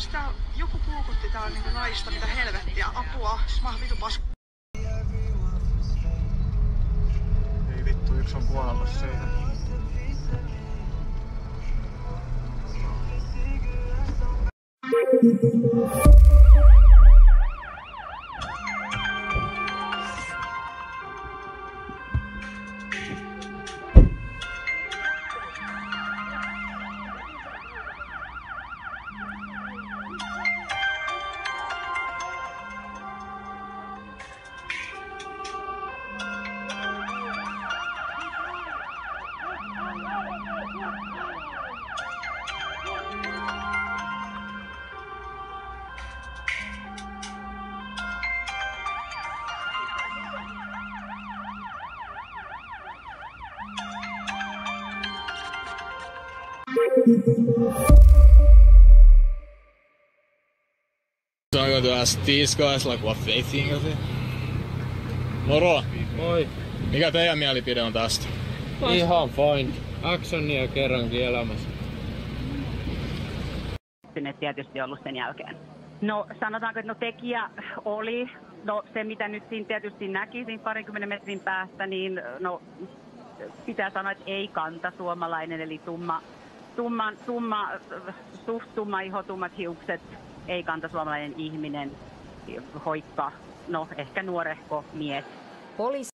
Miksi tää joku puukutti täällä niinku naista, mitä helvettiä, apua, mä oon vitu pasku. Ei vittu, yksi on kuolemassa siitä. So I'm going to ask these guys like what they think of it. Moro! Moi! Mikä teidän mielipide on tästä? Ihan fine. Actionia kerrankin elämässä. Ne tietysti ollut sen jälkeen. No sanotaanko, että tekijä oli, se mitä nyt siinä tietysti näki siinä 20 metrin päästä, niin pitää sanoa, että ei kantasuomalainen, eli suht tumma iho, tummat hiukset, ei kantasuomalainen ihminen, hoikka, ehkä nuorehko mies. Poliisi